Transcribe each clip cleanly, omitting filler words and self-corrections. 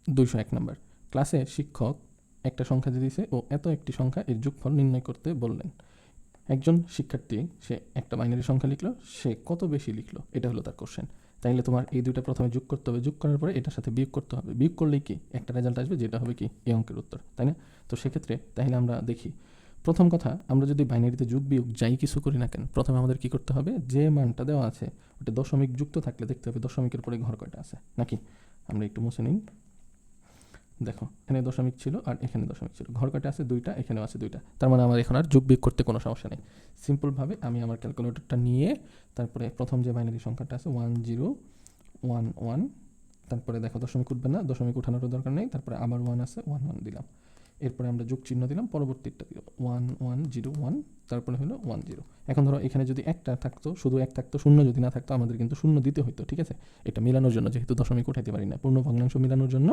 201 number. ক্লাসে শিক্ষক একটা সংখ্যা দিয়ে দিয়েছে ও এত একটি সংখ্যা এর যোগফল নির্ণয় করতে বললেন। একজন শিক্ষার্থী সে একটা বাইনারি সংখ্যা লিখলো, সে কত বেশি লিখলো, এটা হলো তার কোশ্চেন। তাইলে তোমার এই দুইটা প্রথমে যোগ করতে হবে, যোগ করার পরে এটার সাথে বিয়োগ করতে হবে, বিয়োগ করলেই কি একটা রেজাল্ট আসবে, যেটা হবে কি এই অঙ্কের উত্তর, তাই না? তো সেক্ষেত্রে তাহলে আমরা দেখি, প্রথম কথা, আমরা যদি বাইনারিতে যোগ বিয়োগ যাই কিছু করি না কেন, প্রথমে আমাদের কি করতে হবে, যে মানটা দেওয়া আছে ওটা দশমিক যুক্ত থাকলে দেখতে হবে দশমিকের পরে ঘর কয়টা আছে নাকি। আমরা একটু মুছে নিই। দেখো এখানে দশমিক ছিল আর এখানে দশমিক ছিল, ঘর কয়টা আছে, দুইটা, এখানেও আছে দুইটা, তার মানে আমার এখন আর যোগ বিয়োগ করতে কোনো সমস্যা নেই। সিম্পলভাবে আমি আমার ক্যালকুলেটরটা নিয়ে তারপরে প্রথম যে বাইনারি সংখ্যাটা আছে 1011, তারপরে দেখো দশমিক উঠবে না, দশমিক উঠানোর দরকার নেই, তারপরে আবার 1 আছে, 11 দিলাম, এরপরে আমরা যোগ চিহ্ন দিলাম, পরবর্তীটা দিল 1101, তারপরে হলো 10। এখন ধরো এখানে যদি একটা থাকতো, শুধু এক থাকতো, শূন্য যদি না থাকতো, আমাদের কিন্তু শূন্য দিতে হতো, ঠিক আছে? এটা মেলানোর জন্য, যেহেতু দশমিক উঠাইতে পারি না, পূর্ণ ভগ্নাংশ মেলানোর জন্য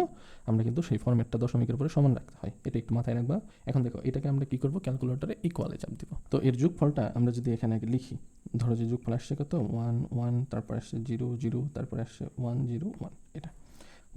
আমরা কিন্তু সেই ফর্মেটটা দশমিকের উপরে সমান রাখতে হয়, এটা একটু মাথায় রাখবা। এখন দেখো এটাকে আমরা কি করব, ক্যালকুলেটরে ইকুয়ালে চাপ দিব। তো এর যোগফলটা আমরা যদি এখানে আগে লিখি, ধরো যে যোগফল আসছে কত 1 তারপর আসছে 0 তারপরে আসছে 101, এটা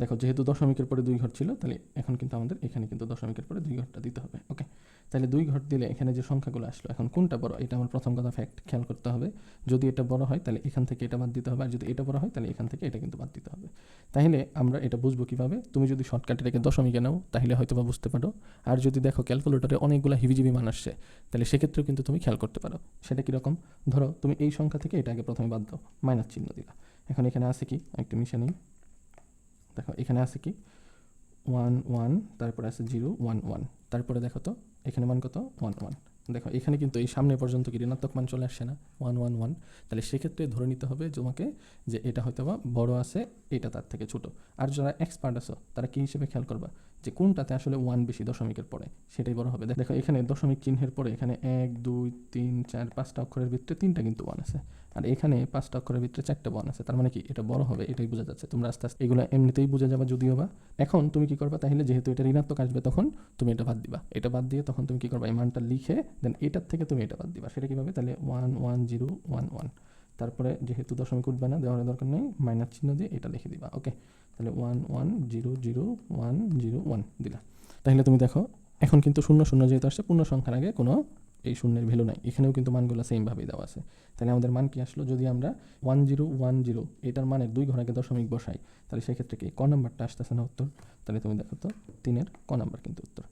দেখো যেহেতু দশমিকের পরে 2 ঘর ছিল, তাহলে এখন কিন্তু আমাদের এখানে কিন্তু দশমিকের পরে 2 ঘরটা দিতে হবে। ওকে, তাহলে 2 ঘর দিলে এখানে যে সংখ্যাগুলো আসলো, এখন কোনটা বড়, এটা আমার প্রথম কথা ফ্যাক্ট খেয়াল করতে হবে। যদি এটা বড় হয় তাহলে এখান থেকে এটা বাদ দিতে হবে, আর যদি এটা বড় হয় তাহলে এখান থেকে এটা কিন্তু বাদ দিতে হবে। তাহলে আমরা এটা বুঝবো কিভাবে, তুমি যদি শর্টকাটে রেখে দশমিকে নাও তাহলে হয়তো বা বুঝতে পারো, আর যদি দেখো ক্যালকুলেটরে অনেকগুলো হিবিজিবি মান আসছে তাহলে সেক্ষেত্রেও কিন্তু তুমি খেয়াল করতে পারো। সেটা কীরকম, ধরো তুমি এই সংখ্যা থেকে এটা আগে প্রথমে বাদ দাও, মাইনাস চিহ্ন দিলা, এখন এখানে আছে কি একটু মিশে নেই, দেখো এখানে আছে কি 1 তারপরে আছে 0 1 তারপরে দেখো তো এখানে মান কত 1 দেখো এখানে কিন্তু এই সামনে পর্যন্ত কি ঋণাত্মক মান চলে আসছে না 1 তাহলে সেক্ষেত্রে ধরে নিতে হবে তোমাকে যে এটা হয়তো বা বড় আছে, এটা তার থেকে ছোট। আর যারা এক্সপার্ট আছো তারা কি হিসেবে খেয়াল করবা যে কোনটাতে আসলে 1 বেশি দশমিকের পরে, সেটাই বড় হবে। দেখো এখানে দশমিক চিহ্নের পরে এখানে 1 2 3 4 5টা অক্ষরের ভিতরে 3টা কিন্তু 1 আছে, আর এখানে 5টা অক্ষরের ভিতরে 4টা 1 আছে, তার মানে কি এটা বড় হবে, এটাই বোঝা যাচ্ছে। তোমরা আস্তে আস্তে এগুলো এমনিতেই বুঝে যাবা যদিও বা। এখন তুমি কি করবা, তাহলে যেহেতু এটা ঋণাত্মক আসবে তখন তুমি এটা বাদ দিবা, এটা বাদ দিয়ে তখন তুমি কি করবা, এই মানটা লিখে দেন এটার থেকে তুমি এটা বাদ দিবা। সেটা কীভাবে, তাহলে 1 তারপরে যেহেতু দশমিক উঠবে না, দেওয়ার দরকার নেই, মাইনাস চিহ্ন দিয়ে এটা লিখে দিবা। ওকে, তাহলে 1 দিলা। তাহলে তুমি দেখো এখন কিন্তু শূন্য শূন্য যেহেতু আসছে, পূর্ণ সংখ্যার আগে কোনো এই শূন্যের ভ্যালু নাই, এখানেও কিন্তু মানগুলো সেমভাবেই দেওয়া আছে। তাহলে আমাদের মান কি আসলো, যদি আমরা 1010 এটার মানের 2 ঘর আগে দশমিক বসাই তাহলে সেক্ষেত্রে কি ক নাম্বারটা আসতেছে না উত্তর, তাহলে তুমি দেখো তো 3-এর ক নাম্বার কিন্তু উত্তর।